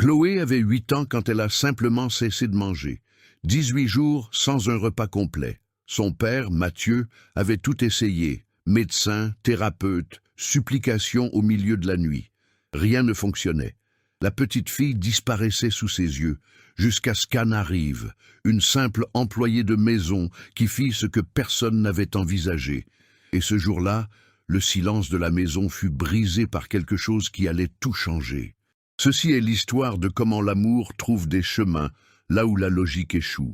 Chloé avait 8 ans quand elle a simplement cessé de manger. 18 jours sans un repas complet. Son père, Mathieu, avait tout essayé. Médecin, thérapeute, supplication au milieu de la nuit. Rien ne fonctionnait. La petite fille disparaissait sous ses yeux, jusqu'à ce qu'Anne arrive, une simple employée de maison qui fit ce que personne n'avait envisagé. Et ce jour-là, le silence de la maison fut brisé par quelque chose qui allait tout changer. Ceci est l'histoire de comment l'amour trouve des chemins, là où la logique échoue.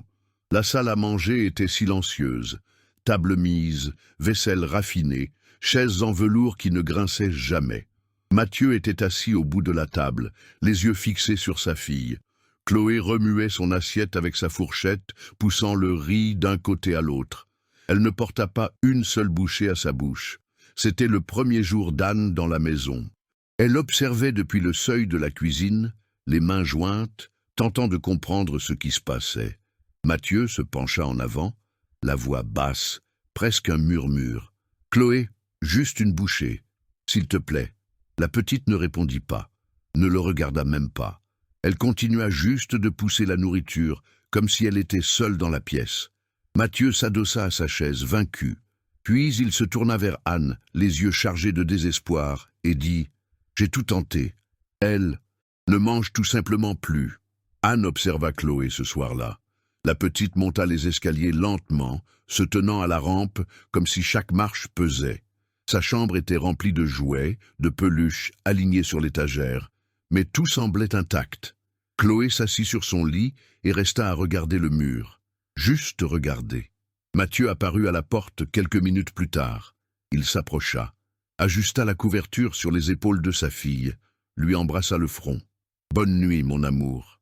La salle à manger était silencieuse. Table mise, vaisselle raffinée, chaises en velours qui ne grinçaient jamais. Mathieu était assis au bout de la table, les yeux fixés sur sa fille. Chloé remuait son assiette avec sa fourchette, poussant le riz d'un côté à l'autre. Elle ne porta pas une seule bouchée à sa bouche. C'était le premier jour d'Anne dans la maison. Elle observait depuis le seuil de la cuisine, les mains jointes, tentant de comprendre ce qui se passait. Mathieu se pencha en avant, la voix basse, presque un murmure. « Chloé, juste une bouchée, s'il te plaît. » La petite ne répondit pas, ne le regarda même pas. Elle continua juste de pousser la nourriture, comme si elle était seule dans la pièce. Mathieu s'adossa à sa chaise, vaincu. Puis il se tourna vers Anne, les yeux chargés de désespoir, et dit « J'ai tout tenté. Elle ne mange tout simplement plus. » Anne observa Chloé ce soir-là. La petite monta les escaliers lentement, se tenant à la rampe comme si chaque marche pesait. Sa chambre était remplie de jouets, de peluches alignés sur l'étagère, mais tout semblait intact. Chloé s'assit sur son lit et resta à regarder le mur. Juste regarder. Mathieu apparut à la porte quelques minutes plus tard. Il s'approcha, ajusta la couverture sur les épaules de sa fille, lui embrassa le front. « Bonne nuit, mon amour. »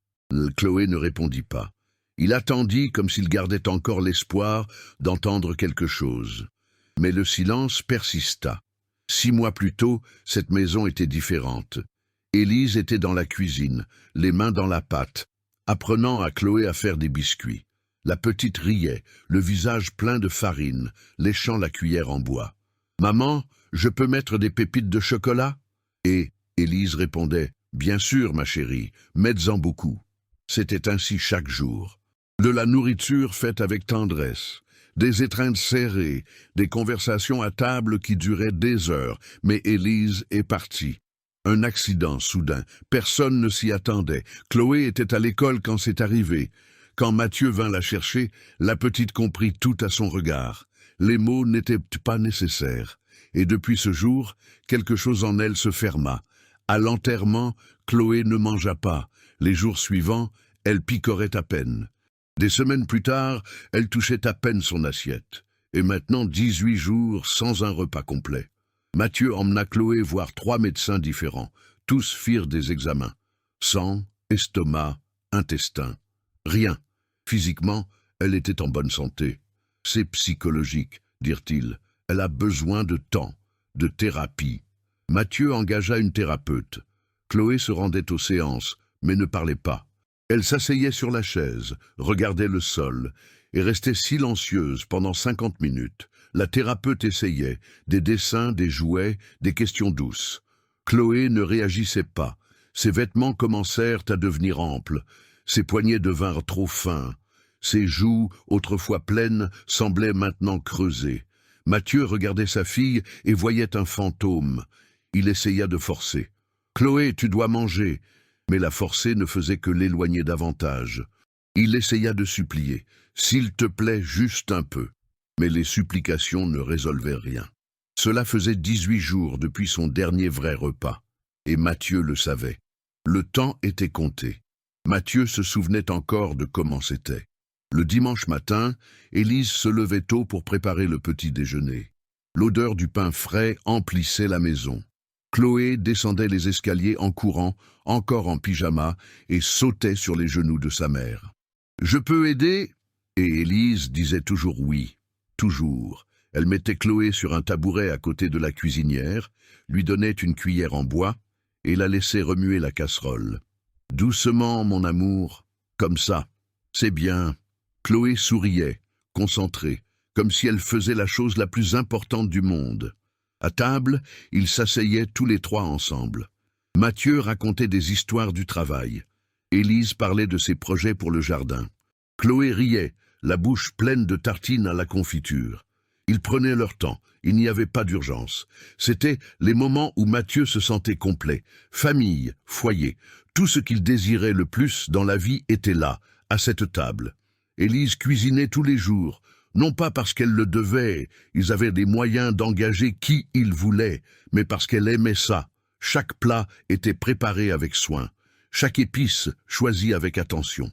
Chloé ne répondit pas. Il attendit comme s'il gardait encore l'espoir d'entendre quelque chose. Mais le silence persista. 6 mois plus tôt, cette maison était différente. Élise était dans la cuisine, les mains dans la pâte, apprenant à Chloé à faire des biscuits. La petite riait, le visage plein de farine, léchant la cuillère en bois. « Maman, je peux mettre des pépites de chocolat ?» Et Élise répondait « Bien sûr, ma chérie, mets-en beaucoup. » C'était ainsi chaque jour. De la nourriture faite avec tendresse, des étreintes serrées, des conversations à table qui duraient des heures, mais Élise est partie. Un accident soudain, personne ne s'y attendait. Chloé était à l'école quand c'est arrivé. Quand Mathieu vint la chercher, la petite comprit tout à son regard. Les mots n'étaient pas nécessaires. Et depuis ce jour, quelque chose en elle se ferma. À l'enterrement, Chloé ne mangea pas. Les jours suivants, elle picorait à peine. Des semaines plus tard, elle touchait à peine son assiette. Et maintenant 18 jours sans un repas complet. Mathieu emmena Chloé voir 3 médecins différents. Tous firent des examens. Sang, estomac, intestin. Rien. Physiquement, elle était en bonne santé. C'est psychologique, dirent-ils. Elle a besoin de temps, de thérapie. Mathieu engagea une thérapeute. Chloé se rendait aux séances, mais ne parlait pas. Elle s'asseyait sur la chaise, regardait le sol, et restait silencieuse pendant 50 minutes. La thérapeute essayait, des dessins, des jouets, des questions douces. Chloé ne réagissait pas. Ses vêtements commencèrent à devenir amples. Ses poignets devinrent trop fins. Ses joues, autrefois pleines, semblaient maintenant creusées. Mathieu regardait sa fille et voyait un fantôme. Il essaya de forcer. « Chloé, tu dois manger !» Mais la forcer ne faisait que l'éloigner davantage. Il essaya de supplier. « S'il te plaît, juste un peu !» Mais les supplications ne résolvaient rien. Cela faisait 18 jours depuis son dernier vrai repas. Et Mathieu le savait. Le temps était compté. Mathieu se souvenait encore de comment c'était. Le dimanche matin, Élise se levait tôt pour préparer le petit déjeuner. L'odeur du pain frais emplissait la maison. Chloé descendait les escaliers en courant, encore en pyjama, et sautait sur les genoux de sa mère. « Je peux aider ?» Et Élise disait toujours oui. Toujours. Elle mettait Chloé sur un tabouret à côté de la cuisinière, lui donnait une cuillère en bois, et la laissait remuer la casserole. « Doucement, mon amour, comme ça. C'est bien. » Chloé souriait, concentrée, comme si elle faisait la chose la plus importante du monde. À table, ils s'asseyaient tous les 3 ensemble. Mathieu racontait des histoires du travail. Élise parlait de ses projets pour le jardin. Chloé riait, la bouche pleine de tartines à la confiture. Ils prenaient leur temps, il n'y avait pas d'urgence. C'étaient les moments où Mathieu se sentait complet. Famille, foyer, tout ce qu'il désirait le plus dans la vie était là, à cette table. Élise cuisinait tous les jours, non pas parce qu'elle le devait, ils avaient des moyens d'engager qui ils voulaient, mais parce qu'elle aimait ça. Chaque plat était préparé avec soin, chaque épice choisie avec attention.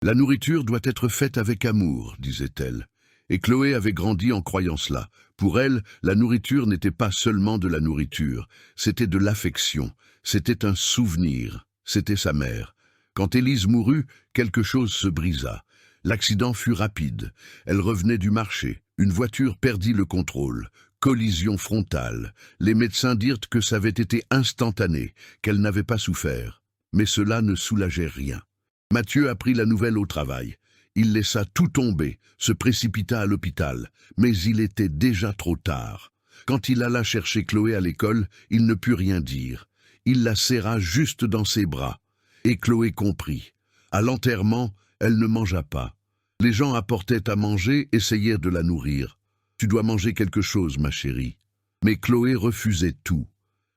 La nourriture doit être faite avec amour, disait-elle. Et Chloé avait grandi en croyant cela. Pour elle, la nourriture n'était pas seulement de la nourriture, c'était de l'affection, c'était un souvenir, c'était sa mère. Quand Élise mourut, quelque chose se brisa. L'accident fut rapide. Elle revenait du marché. Une voiture perdit le contrôle. Collision frontale. Les médecins dirent que ça avait été instantané, qu'elle n'avait pas souffert. Mais cela ne soulageait rien. Mathieu apprit la nouvelle au travail. Il laissa tout tomber, se précipita à l'hôpital, mais il était déjà trop tard. Quand il alla chercher Chloé à l'école, il ne put rien dire. Il la serra juste dans ses bras. Et Chloé comprit. À l'enterrement, elle ne mangea pas. Les gens apportaient à manger, essayèrent de la nourrir. « Tu dois manger quelque chose, ma chérie. » Mais Chloé refusait tout.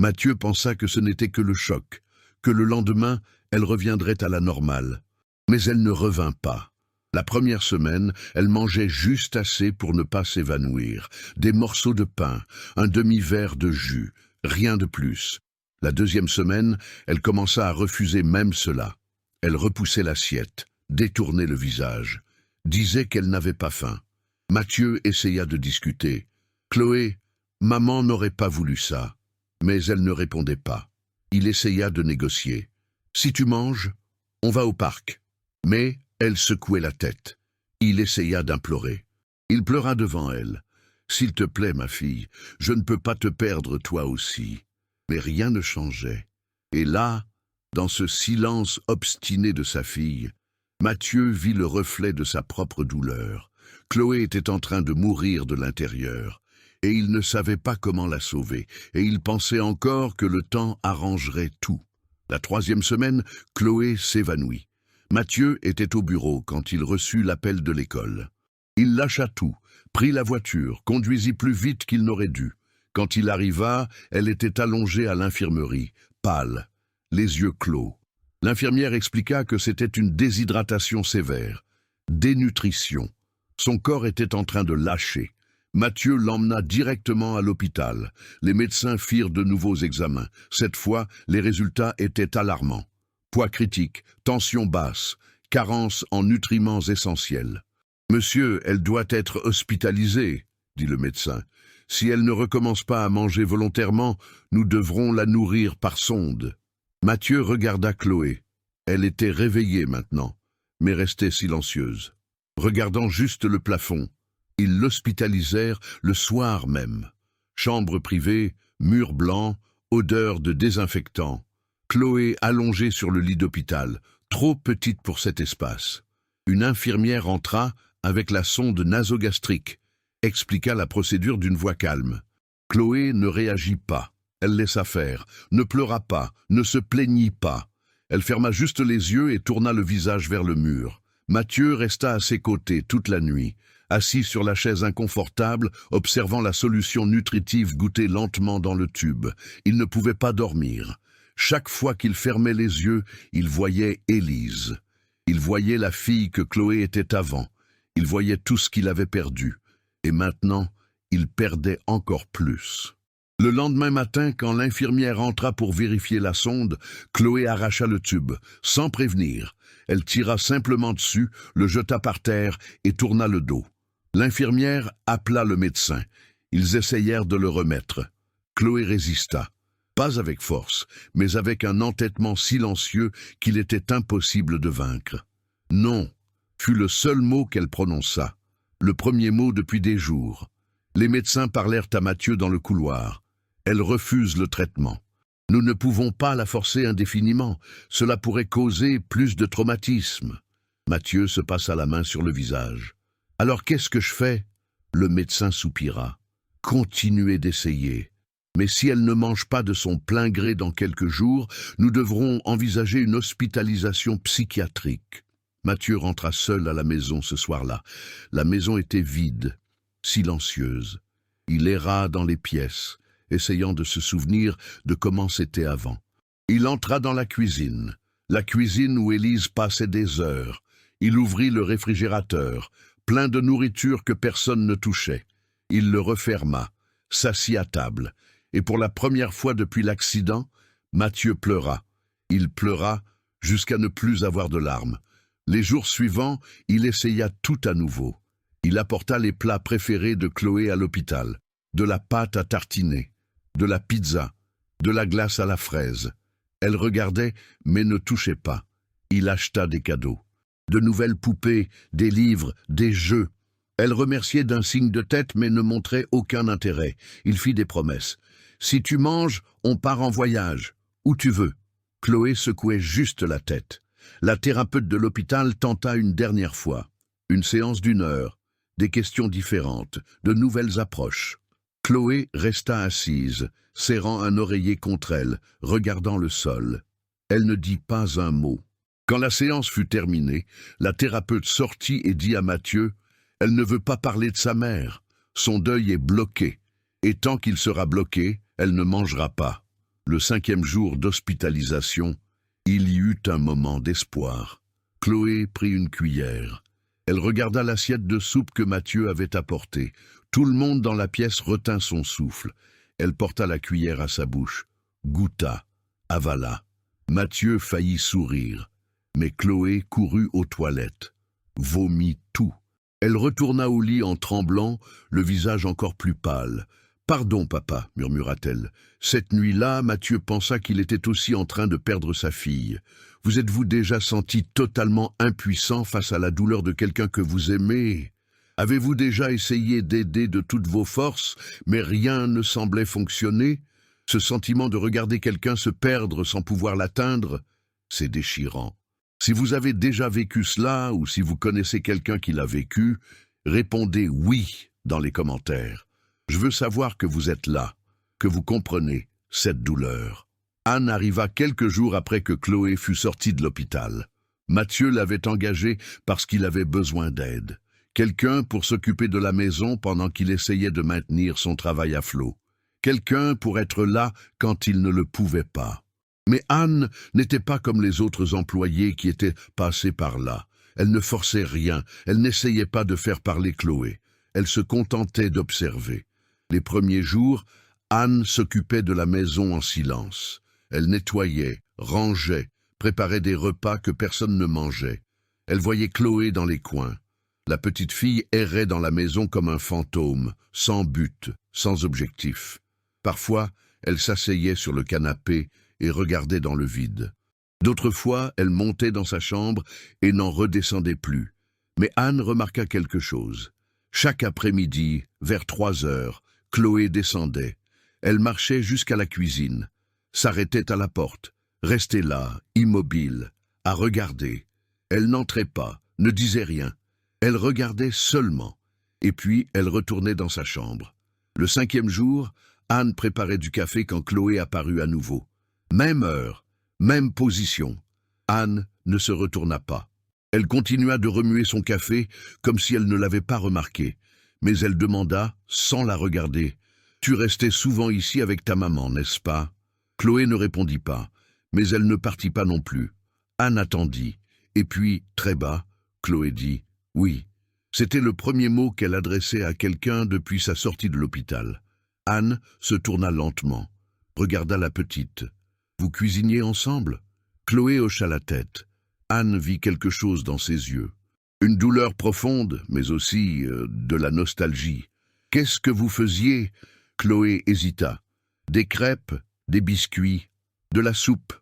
Mathieu pensa que ce n'était que le choc, que le lendemain, elle reviendrait à la normale. Mais elle ne revint pas. La première semaine, elle mangeait juste assez pour ne pas s'évanouir. Des morceaux de pain, un demi-verre de jus, rien de plus. La deuxième semaine, elle commença à refuser même cela. Elle repoussait l'assiette, détournait le visage, disait qu'elle n'avait pas faim. Mathieu essaya de discuter. « Chloé, maman n'aurait pas voulu ça. » Mais elle ne répondait pas. Il essaya de négocier. « Si tu manges, on va au parc. » Mais elle secouait la tête. Il essaya d'implorer. Il pleura devant elle. « S'il te plaît, ma fille, je ne peux pas te perdre toi aussi. » Mais rien ne changeait. Et là, dans ce silence obstiné de sa fille, Mathieu vit le reflet de sa propre douleur. Chloé était en train de mourir de l'intérieur, et il ne savait pas comment la sauver, et il pensait encore que le temps arrangerait tout. La troisième semaine, Chloé s'évanouit. Mathieu était au bureau quand il reçut l'appel de l'école. Il lâcha tout, prit la voiture, conduisit plus vite qu'il n'aurait dû. Quand il arriva, elle était allongée à l'infirmerie, pâle, les yeux clos. L'infirmière expliqua que c'était une déshydratation sévère, dénutrition. Son corps était en train de lâcher. Mathieu l'emmena directement à l'hôpital. Les médecins firent de nouveaux examens. Cette fois, les résultats étaient alarmants. Poids critique, tension basse, carence en nutriments essentiels. « Monsieur, elle doit être hospitalisée, » dit le médecin. « Si elle ne recommence pas à manger volontairement, nous devrons la nourrir par sonde. » Mathieu regarda Chloé. Elle était réveillée maintenant, mais restait silencieuse. Regardant juste le plafond, ils l'hospitalisèrent le soir même. Chambre privée, murs blancs, odeur de désinfectant. Chloé allongée sur le lit d'hôpital, trop petite pour cet espace. Une infirmière entra avec la sonde nasogastrique, expliqua la procédure d'une voix calme. Chloé ne réagit pas. Elle laissa faire, ne pleura pas, ne se plaignit pas. Elle ferma juste les yeux et tourna le visage vers le mur. Mathieu resta à ses côtés toute la nuit, assis sur la chaise inconfortable, observant la solution nutritive goûter lentement dans le tube. Il ne pouvait pas dormir. Chaque fois qu'il fermait les yeux, il voyait Élise. Il voyait la fille que Chloé était avant. Il voyait tout ce qu'il avait perdu. Et maintenant, il perdait encore plus. Le lendemain matin, quand l'infirmière entra pour vérifier la sonde, Chloé arracha le tube, sans prévenir. Elle tira simplement dessus, le jeta par terre et tourna le dos. L'infirmière appela le médecin. Ils essayèrent de le remettre. Chloé résista. Pas avec force, mais avec un entêtement silencieux qu'il était impossible de vaincre. « Non » fut le seul mot qu'elle prononça. Le premier mot depuis des jours. Les médecins parlèrent à Mathieu dans le couloir. Elle refuse le traitement. Nous ne pouvons pas la forcer indéfiniment. Cela pourrait causer plus de traumatisme. Mathieu se passa la main sur le visage. Alors qu'est-ce que je fais? Le médecin soupira. Continuez d'essayer. Mais si elle ne mange pas de son plein gré dans quelques jours, nous devrons envisager une hospitalisation psychiatrique. Mathieu rentra seul à la maison ce soir-là. La maison était vide, silencieuse. Il erra dans les pièces, essayant de se souvenir de comment c'était avant. Il entra dans la cuisine où Élise passait des heures. Il ouvrit le réfrigérateur, plein de nourriture que personne ne touchait. Il le referma, s'assit à table. Et pour la première fois depuis l'accident, Mathieu pleura. Il pleura jusqu'à ne plus avoir de larmes. Les jours suivants, il essaya tout à nouveau. Il apporta les plats préférés de Chloé à l'hôpital. De la pâte à tartiner, de la pizza, de la glace à la fraise. Elle regardait, mais ne touchait pas. Il acheta des cadeaux. De nouvelles poupées, des livres, des jeux. Elle remerciait d'un signe de tête, mais ne montrait aucun intérêt. Il fit des promesses. « Si tu manges, on part en voyage. Où tu veux. » Chloé secouait juste la tête. La thérapeute de l'hôpital tenta une dernière fois. Une séance d'1 heure. Des questions différentes, de nouvelles approches. Chloé resta assise, serrant un oreiller contre elle, regardant le sol. Elle ne dit pas un mot. Quand la séance fut terminée, la thérapeute sortit et dit à Mathieu « Elle ne veut pas parler de sa mère. Son deuil est bloqué. Et tant qu'il sera bloqué, elle ne mangera pas. » Le 5e jour d'hospitalisation, il y eut un moment d'espoir. Chloé prit une cuillère. Elle regarda l'assiette de soupe que Mathieu avait apportée. Tout le monde dans la pièce retint son souffle. Elle porta la cuillère à sa bouche, goûta, avala. Mathieu faillit sourire, mais Chloé courut aux toilettes, vomit tout. Elle retourna au lit en tremblant, le visage encore plus pâle. « Pardon, papa, murmura-t-elle. Cette nuit-là, Mathieu pensa qu'il était aussi en train de perdre sa fille. Vous êtes-vous déjà senti totalement impuissant face à la douleur de quelqu'un que vous aimez ? Avez-vous déjà essayé d'aider de toutes vos forces, mais rien ne semblait fonctionner ? Ce sentiment de regarder quelqu'un se perdre sans pouvoir l'atteindre, c'est déchirant. Si vous avez déjà vécu cela, ou si vous connaissez quelqu'un qui l'a vécu, répondez « oui » dans les commentaires. Je veux savoir que vous êtes là, que vous comprenez cette douleur. Anne arriva quelques jours après que Chloé fut sortie de l'hôpital. Mathieu l'avait engagée parce qu'il avait besoin d'aide. Quelqu'un pour s'occuper de la maison pendant qu'il essayait de maintenir son travail à flot. Quelqu'un pour être là quand il ne le pouvait pas. Mais Anne n'était pas comme les autres employés qui étaient passés par là. Elle ne forçait rien, elle n'essayait pas de faire parler Chloé. Elle se contentait d'observer. Les premiers jours, Anne s'occupait de la maison en silence. Elle nettoyait, rangeait, préparait des repas que personne ne mangeait. Elle voyait Chloé dans les coins. La petite fille errait dans la maison comme un fantôme, sans but, sans objectif. Parfois, elle s'asseyait sur le canapé et regardait dans le vide. D'autres fois, elle montait dans sa chambre et n'en redescendait plus. Mais Anne remarqua quelque chose. Chaque après-midi, vers 3 heures, Chloé descendait. Elle marchait jusqu'à la cuisine, s'arrêtait à la porte, restait là, immobile, à regarder. Elle n'entrait pas, ne disait rien. Elle regardait seulement, et puis elle retournait dans sa chambre. Le 5e jour, Anne préparait du café quand Chloé apparut à nouveau. Même heure, même position. Anne ne se retourna pas. Elle continua de remuer son café comme si elle ne l'avait pas remarqué. Mais elle demanda, sans la regarder, « Tu restais souvent ici avec ta maman, n'est-ce pas ?» Chloé ne répondit pas, mais elle ne partit pas non plus. Anne attendit, et puis, très bas, Chloé dit « Oui ». C'était le premier mot qu'elle adressait à quelqu'un depuis sa sortie de l'hôpital. Anne se tourna lentement, regarda la petite. « Vous cuisiniez ensemble ?» Chloé hocha la tête. Anne vit quelque chose dans ses yeux. Une douleur profonde, mais aussi de la nostalgie. « Qu'est-ce que vous faisiez ?» Chloé hésita. « Des crêpes, des biscuits, de la soupe. »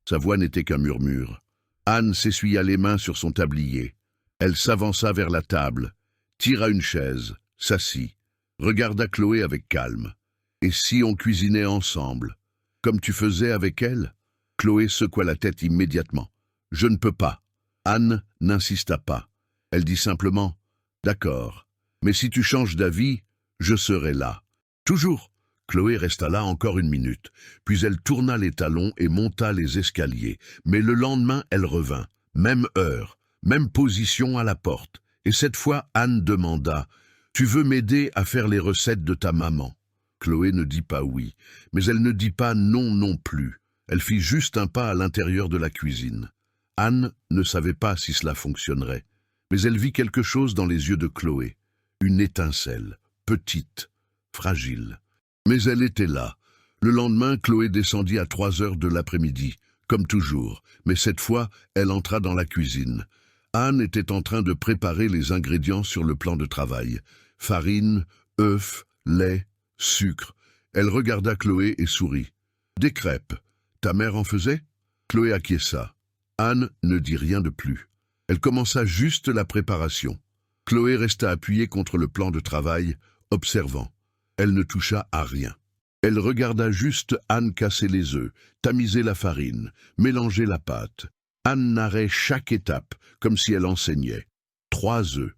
Sa voix n'était qu'un murmure. Anne s'essuya les mains sur son tablier. Elle s'avança vers la table, tira une chaise, s'assit, regarda Chloé avec calme. « Et si on cuisinait ensemble, comme tu faisais avec elle ?» Chloé secoua la tête immédiatement. « Je ne peux pas. » Anne n'insista pas. Elle dit simplement « D'accord, mais si tu changes d'avis, je serai là. » « Toujours !» Chloé resta là encore 1 minute, puis elle tourna les talons et monta les escaliers. Mais le lendemain, elle revint. Même heure, même position à la porte. Et cette fois, Anne demanda « Tu veux m'aider à faire les recettes de ta maman ?» Chloé ne dit pas oui, mais elle ne dit pas non non plus. Elle fit juste un pas à l'intérieur de la cuisine. Anne ne savait pas si cela fonctionnerait, mais elle vit quelque chose dans les yeux de Chloé. Une étincelle, petite, fragile. Mais elle était là. Le lendemain, Chloé descendit à 3 heures de l'après-midi, comme toujours, mais cette fois, elle entra dans la cuisine. Anne était en train de préparer les ingrédients sur le plan de travail. Farine, œufs, lait, sucre. Elle regarda Chloé et sourit. « Des crêpes. Ta mère en faisait ?» Chloé acquiesça. Anne ne dit rien de plus. Elle commença juste la préparation. Chloé resta appuyée contre le plan de travail, observant. Elle ne toucha à rien. Elle regarda juste Anne casser les œufs, tamiser la farine, mélanger la pâte. Anne narrait chaque étape, comme si elle enseignait. 3 œufs,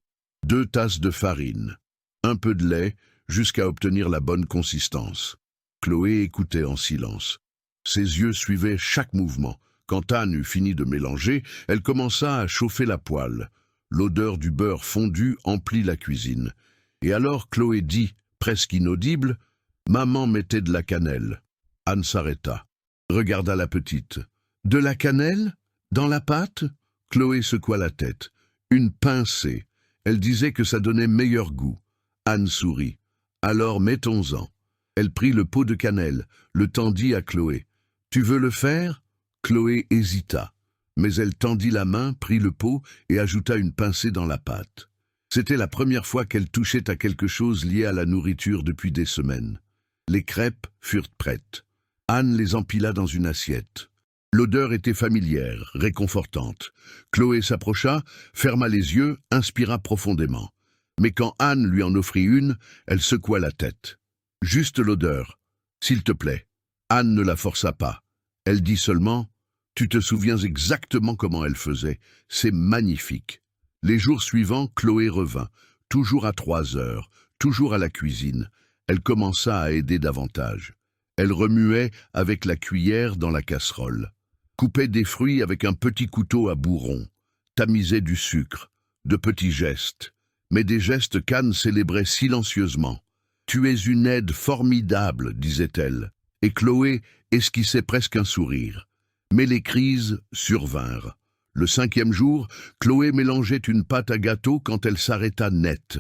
2 tasses de farine, un peu de lait, jusqu'à obtenir la bonne consistance. Chloé écoutait en silence. Ses yeux suivaient chaque mouvement. Quand Anne eut fini de mélanger, elle commença à chauffer la poêle. L'odeur du beurre fondu emplit la cuisine. Et alors Chloé dit, presque inaudible, « Maman mettait de la cannelle. » Anne s'arrêta, regarda la petite. « De la cannelle? Dans la pâte ?» Chloé secoua la tête. « Une pincée. Elle disait que ça donnait meilleur goût. » Anne sourit. « Alors mettons-en. » Elle prit le pot de cannelle, le tendit à Chloé. « Tu veux le faire ?» Chloé hésita, mais elle tendit la main, prit le pot et ajouta une pincée dans la pâte. C'était la première fois qu'elle touchait à quelque chose lié à la nourriture depuis des semaines. Les crêpes furent prêtes. Anne les empila dans une assiette. L'odeur était familière, réconfortante. Chloé s'approcha, ferma les yeux, inspira profondément. Mais quand Anne lui en offrit une, elle secoua la tête. « Juste l'odeur. S'il te plaît. » Anne ne la força pas. Elle dit seulement « Tu te souviens exactement comment elle faisait. C'est magnifique. » Les jours suivants, Chloé revint, toujours à 3 heures, toujours à la cuisine. Elle commença à aider davantage. Elle remuait avec la cuillère dans la casserole, coupait des fruits avec un petit couteau à bourron, tamisait du sucre, de petits gestes, mais des gestes qu'Anne célébrait silencieusement. « Tu es une aide formidable, disait-elle, et Chloé esquissait presque un sourire. Mais les crises survinrent. Le 5e jour, Chloé mélangeait une pâte à gâteau quand elle s'arrêta net.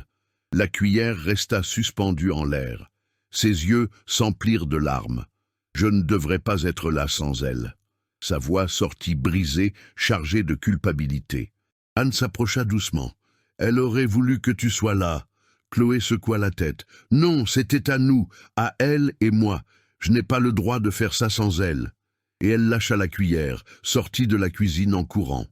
La cuillère resta suspendue en l'air. Ses yeux s'emplirent de larmes. Je ne devrais pas être là sans elle. Sa voix sortit brisée, chargée de culpabilité. Anne s'approcha doucement. Elle aurait voulu que tu sois là. Chloé secoua la tête. Non, c'était à nous, à elle et moi. Je n'ai pas le droit de faire ça sans elle. Et elle lâcha la cuillère, sortit de la cuisine en courant.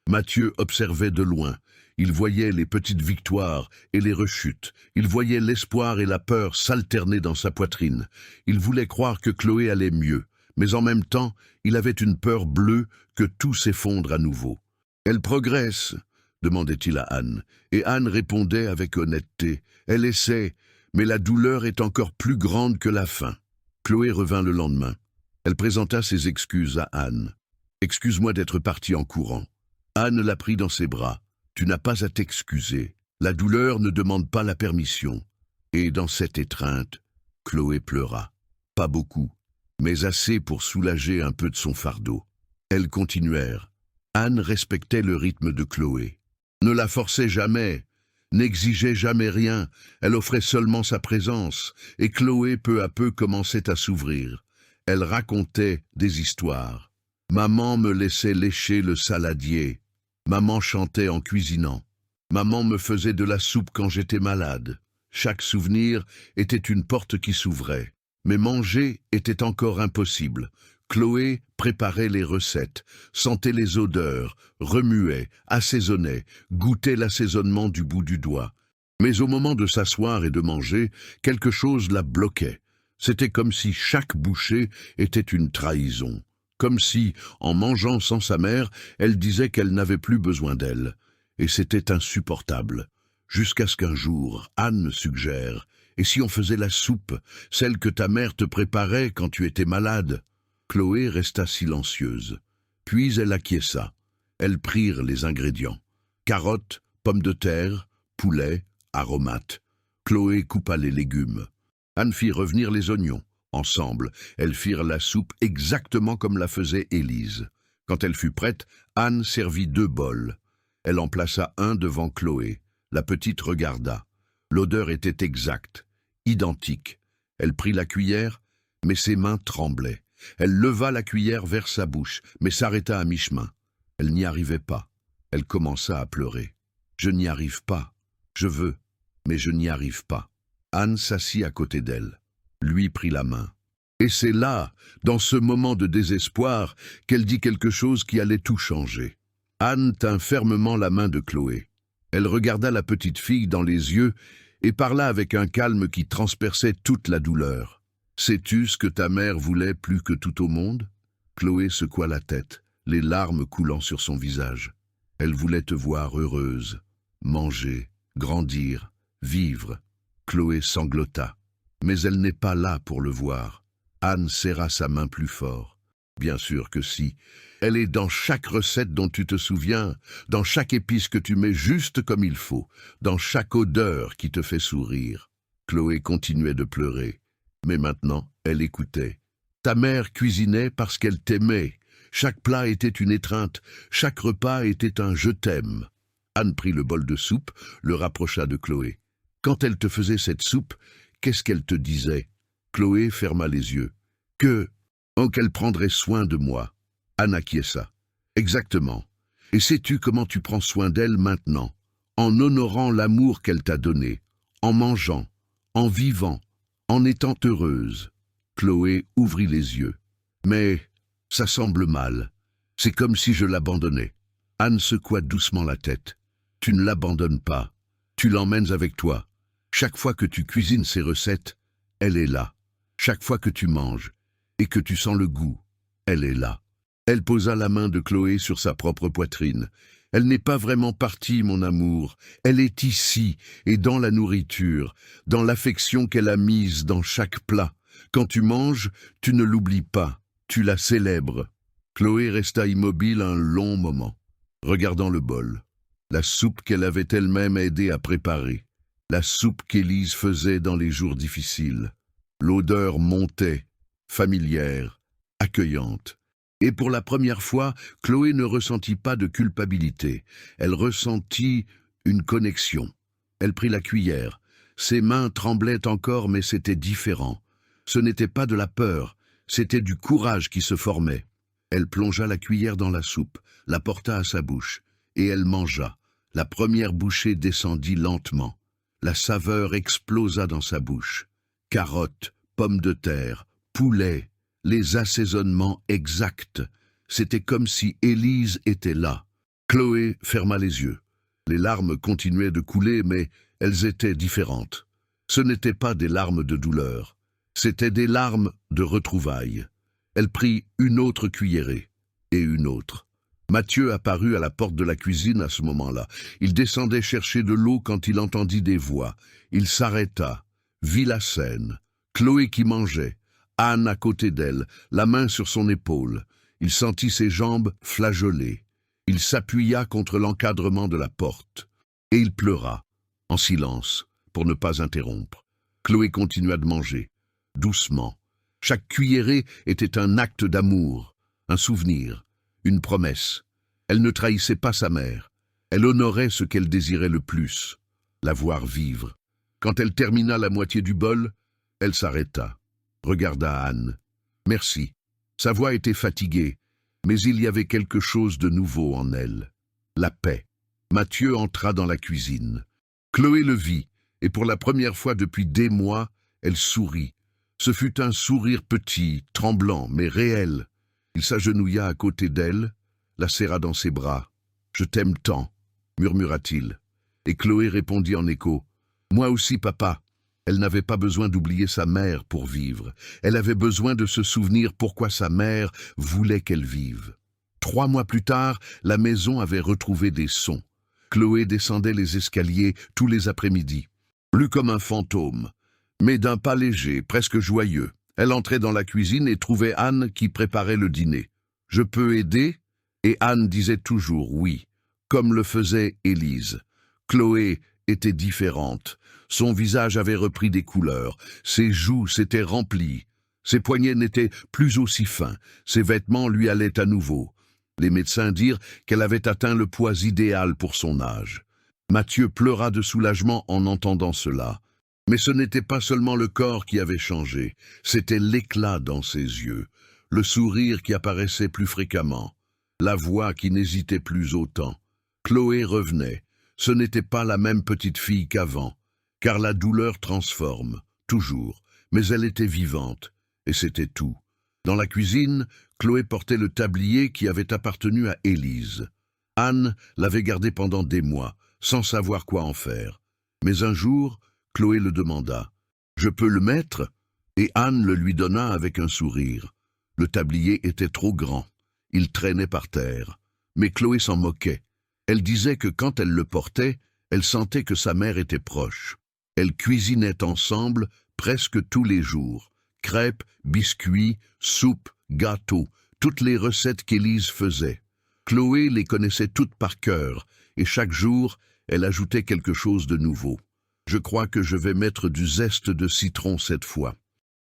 Mathieu observait de loin. Il voyait les petites victoires et les rechutes. Il voyait l'espoir et la peur s'alterner dans sa poitrine. Il voulait croire que Chloé allait mieux, mais en même temps, il avait une peur bleue que tout s'effondre à nouveau. « Elle progresse ?» demandait-il à Anne, et Anne répondait avec honnêteté. « Elle essaie, mais la douleur est encore plus grande que la faim. » Chloé revint le lendemain. Elle présenta ses excuses à Anne. « Excuse-moi d'être partie en courant. » Anne la prit dans ses bras. « Tu n'as pas à t'excuser. La douleur ne demande pas la permission. » Et dans cette étreinte, Chloé pleura. Pas beaucoup, mais assez pour soulager un peu de son fardeau. Elles continuèrent. Anne respectait le rythme de Chloé. Ne la forçait jamais, n'exigeait jamais rien. Elle offrait seulement sa présence, et Chloé peu à peu commençait à s'ouvrir. Elle racontait des histoires. Maman me laissait lécher le saladier. Maman chantait en cuisinant. Maman me faisait de la soupe quand j'étais malade. Chaque souvenir était une porte qui s'ouvrait. Mais manger était encore impossible. Chloé préparait les recettes, sentait les odeurs, remuait, assaisonnait, goûtait l'assaisonnement du bout du doigt. Mais au moment de s'asseoir et de manger, quelque chose la bloquait. C'était comme si chaque bouchée était une trahison. Comme si, en mangeant sans sa mère, elle disait qu'elle n'avait plus besoin d'elle. Et c'était insupportable. Jusqu'à ce qu'un jour, Anne suggère Et si on faisait la soupe, celle que ta mère te préparait quand tu étais malade ?» Chloé resta silencieuse. Puis elle acquiesça. Elles prirent les ingrédients. Carottes, pommes de terre, poulet, aromates. Chloé coupa les légumes. Anne fit revenir les oignons. Ensemble, elles firent la soupe exactement comme la faisait Élise. Quand elle fut prête, Anne servit 2 bols. Elle en plaça un devant Chloé. La petite regarda. L'odeur était exacte, identique. Elle prit la cuillère, mais ses mains tremblaient. Elle leva la cuillère vers sa bouche, mais s'arrêta à mi-chemin. Elle n'y arrivait pas. Elle commença à pleurer. « Je n'y arrive pas. Je veux, mais je n'y arrive pas. » Anne s'assit à côté d'elle. Lui prit la main. Et c'est là, dans ce moment de désespoir, qu'elle dit quelque chose qui allait tout changer. Anne tint fermement la main de Chloé. Elle regarda la petite fille dans les yeux et parla avec un calme qui transperçait toute la douleur. « Sais-tu ce que ta mère voulait plus que tout au monde ?» Chloé secoua la tête, les larmes coulant sur son visage. « Elle voulait te voir heureuse, manger, grandir, vivre. » Chloé sanglota. « Mais elle n'est pas là pour le voir. » Anne serra sa main plus fort. « Bien sûr que si. Elle est dans chaque recette dont tu te souviens, dans chaque épice que tu mets juste comme il faut, dans chaque odeur qui te fait sourire. » Chloé continuait de pleurer. Mais maintenant, elle écoutait. « Ta mère cuisinait parce qu'elle t'aimait. Chaque plat était une étreinte, chaque repas était un « je t'aime ». Anne prit le bol de soupe, le rapprocha de Chloé. « Quand elle te faisait cette soupe, qu'est-ce qu'elle te disait ?» Chloé ferma les yeux. « qu'elle prendrait soin de moi. » Anne acquiesça. « Exactement. Et sais-tu comment tu prends soin d'elle maintenant? En honorant l'amour qu'elle t'a donné, en mangeant, en vivant, en étant heureuse. » Chloé ouvrit les yeux. « Mais ça semble mal. C'est comme si je l'abandonnais. » Anne secoua doucement la tête. « Tu ne l'abandonnes pas. Tu l'emmènes avec toi. Chaque fois que tu cuisines ces recettes, elle est là. Chaque fois que tu manges et que tu sens le goût, elle est là. » Elle posa la main de Chloé sur sa propre poitrine. « Elle n'est pas vraiment partie, mon amour. Elle est ici et dans la nourriture, dans l'affection qu'elle a mise dans chaque plat. Quand tu manges, tu ne l'oublies pas, tu la célèbres. » Chloé resta immobile un long moment, regardant le bol. La soupe qu'elle avait elle-même aidé à préparer. La soupe qu'Élise faisait dans les jours difficiles. L'odeur montait, familière, accueillante. Et pour la première fois, Chloé ne ressentit pas de culpabilité. Elle ressentit une connexion. Elle prit la cuillère. Ses mains tremblaient encore, mais c'était différent. Ce n'était pas de la peur, c'était du courage qui se formait. Elle plongea la cuillère dans la soupe, la porta à sa bouche, et elle mangea. La première bouchée descendit lentement. La saveur explosa dans sa bouche. Carottes, pommes de terre, poulet, les assaisonnements exacts. C'était comme si Élise était là. Chloé ferma les yeux. Les larmes continuaient de couler, mais elles étaient différentes. Ce n'étaient pas des larmes de douleur. C'étaient des larmes de retrouvailles. Elle prit une autre cuillerée, et une autre. Mathieu apparut à la porte de la cuisine à ce moment-là. Il descendait chercher de l'eau quand il entendit des voix. Il s'arrêta, vit la scène. Chloé qui mangeait, Anne à côté d'elle, la main sur son épaule. Il sentit ses jambes flageoler. Il s'appuya contre l'encadrement de la porte. Et il pleura, en silence, pour ne pas interrompre. Chloé continua de manger, doucement. Chaque cuillerée était un acte d'amour, un souvenir, une promesse. Elle ne trahissait pas sa mère. Elle honorait ce qu'elle désirait le plus, la voir vivre. Quand elle termina la moitié du bol, elle s'arrêta, regarda Anne. « Merci. » Sa voix était fatiguée, mais il y avait quelque chose de nouveau en elle. La paix. Mathieu entra dans la cuisine. Chloé le vit, et pour la première fois depuis des mois, elle sourit. Ce fut un sourire petit, tremblant, mais réel. Il s'agenouilla à côté d'elle, la serra dans ses bras. « Je t'aime tant », murmura-t-il. Et Chloé répondit en écho. « Moi aussi, papa. » Elle n'avait pas besoin d'oublier sa mère pour vivre. Elle avait besoin de se souvenir pourquoi sa mère voulait qu'elle vive. 3 mois plus tard, la maison avait retrouvé des sons. Chloé descendait les escaliers tous les après-midi. Plus comme un fantôme, mais d'un pas léger, presque joyeux. Elle entrait dans la cuisine et trouvait Anne qui préparait le dîner. « Je peux aider ?» Et Anne disait toujours oui, comme le faisait Élise. Chloé était différente. Son visage avait repris des couleurs, ses joues s'étaient remplies, ses poignets n'étaient plus aussi fins, ses vêtements lui allaient à nouveau. Les médecins dirent qu'elle avait atteint le poids idéal pour son âge. Mathieu pleura de soulagement en entendant cela. Mais ce n'était pas seulement le corps qui avait changé, c'était l'éclat dans ses yeux, le sourire qui apparaissait plus fréquemment, la voix qui n'hésitait plus autant. Chloé revenait. Ce n'était pas la même petite fille qu'avant, car la douleur transforme, toujours, mais elle était vivante, et c'était tout. Dans la cuisine, Chloé portait le tablier qui avait appartenu à Élise. Anne l'avait gardé pendant des mois, sans savoir quoi en faire. Mais un jour, Chloé le demanda. « Je peux le mettre ?» Et Anne le lui donna avec un sourire. Le tablier était trop grand. Il traînait par terre. Mais Chloé s'en moquait. Elle disait que quand elle le portait, elle sentait que sa mère était proche. Elles cuisinaient ensemble presque tous les jours. Crêpes, biscuits, soupe, gâteaux, toutes les recettes qu'Élise faisait. Chloé les connaissait toutes par cœur, et chaque jour, elle ajoutait quelque chose de nouveau. « Je crois que je vais mettre du zeste de citron cette fois. »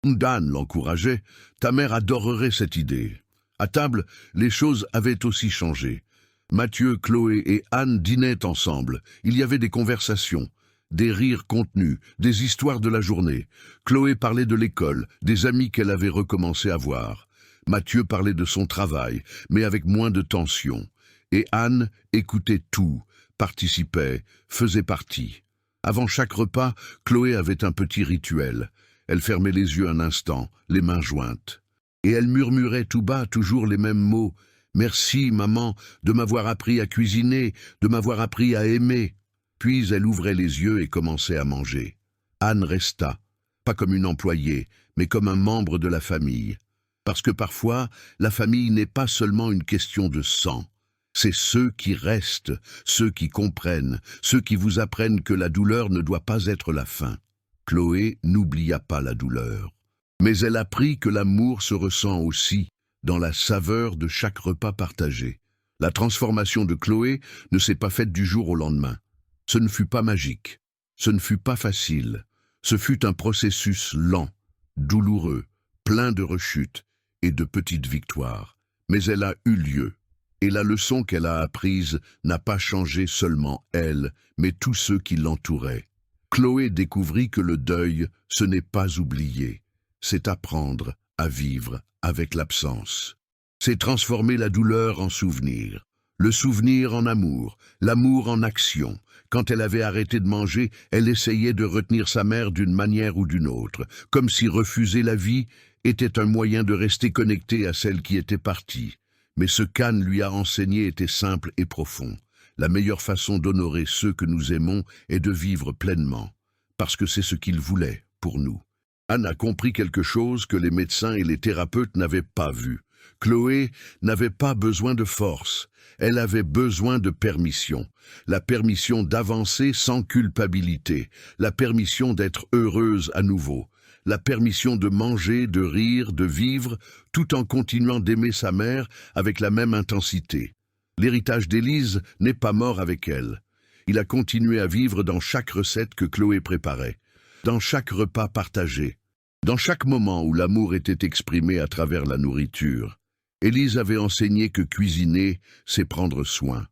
Dan l'encourageait. « Ta mère adorerait cette idée. » À table, les choses avaient aussi changé. Mathieu, Chloé et Anne dînaient ensemble. Il y avait des conversations, des rires contenus, des histoires de la journée. Chloé parlait de l'école, des amis qu'elle avait recommencé à voir. Mathieu parlait de son travail, mais avec moins de tension. Et Anne écoutait tout, participait, faisait partie. Avant chaque repas, Chloé avait un petit rituel. Elle fermait les yeux un instant, les mains jointes. Et elle murmurait tout bas toujours les mêmes mots. « Merci, maman, de m'avoir appris à cuisiner, de m'avoir appris à aimer. » Puis elle ouvrait les yeux et commençait à manger. Anne resta, pas comme une employée, mais comme un membre de la famille. Parce que parfois, la famille n'est pas seulement une question de sang. C'est ceux qui restent, ceux qui comprennent, ceux qui vous apprennent que la douleur ne doit pas être la fin. Chloé n'oublia pas la douleur. Mais elle apprit que l'amour se ressent aussi dans la saveur de chaque repas partagé. La transformation de Chloé ne s'est pas faite du jour au lendemain. Ce ne fut pas magique, ce ne fut pas facile. Ce fut un processus lent, douloureux, plein de rechutes et de petites victoires. Mais elle a eu lieu. Et la leçon qu'elle a apprise n'a pas changé seulement elle, mais tous ceux qui l'entouraient. Chloé découvrit que le deuil, ce n'est pas oublier. C'est apprendre à vivre avec l'absence. C'est transformer la douleur en souvenir, le souvenir en amour, l'amour en action. Quand elle avait arrêté de manger, elle essayait de retenir sa mère d'une manière ou d'une autre, comme si refuser la vie était un moyen de rester connecté à celle qui était partie. Mais ce qu'Anne lui a enseigné était simple et profond. La meilleure façon d'honorer ceux que nous aimons est de vivre pleinement, parce que c'est ce qu'ils voulaient pour nous. Anne a compris quelque chose que les médecins et les thérapeutes n'avaient pas vu. Chloé n'avait pas besoin de force, elle avait besoin de permission. La permission d'avancer sans culpabilité, la permission d'être heureuse à nouveau, la permission de manger, de rire, de vivre, tout en continuant d'aimer sa mère avec la même intensité. L'héritage d'Élise n'est pas mort avec elle. Il a continué à vivre dans chaque recette que Chloé préparait, dans chaque repas partagé, dans chaque moment où l'amour était exprimé à travers la nourriture. Élise avait enseigné que cuisiner, c'est prendre soin.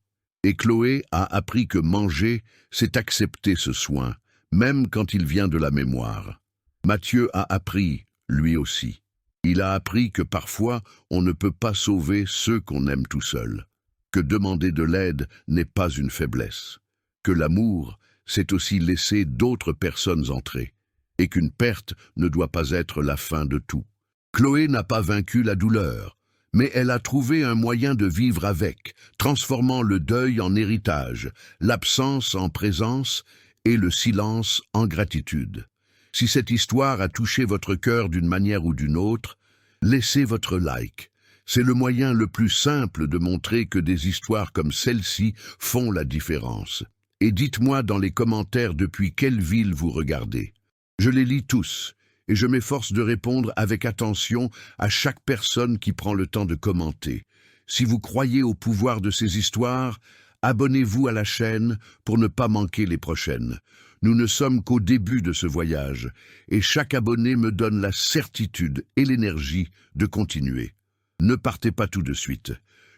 Et Chloé a appris que manger, c'est accepter ce soin, même quand il vient de la mémoire. Mathieu a appris, lui aussi. Il a appris que parfois, on ne peut pas sauver ceux qu'on aime tout seul, que demander de l'aide n'est pas une faiblesse, que l'amour, c'est aussi laisser d'autres personnes entrer, et qu'une perte ne doit pas être la fin de tout. Chloé n'a pas vaincu la douleur, mais elle a trouvé un moyen de vivre avec, transformant le deuil en héritage, l'absence en présence et le silence en gratitude. Si cette histoire a touché votre cœur d'une manière ou d'une autre, laissez votre like. C'est le moyen le plus simple de montrer que des histoires comme celle-ci font la différence. Et dites-moi dans les commentaires depuis quelle ville vous regardez. Je les lis tous, et je m'efforce de répondre avec attention à chaque personne qui prend le temps de commenter. Si vous croyez au pouvoir de ces histoires, abonnez-vous à la chaîne pour ne pas manquer les prochaines. Nous ne sommes qu'au début de ce voyage, et chaque abonné me donne la certitude et l'énergie de continuer. Ne partez pas tout de suite.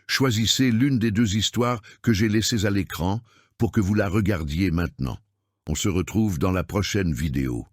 Choisissez l'une des 2 histoires que j'ai laissées à l'écran pour que vous la regardiez maintenant. On se retrouve dans la prochaine vidéo.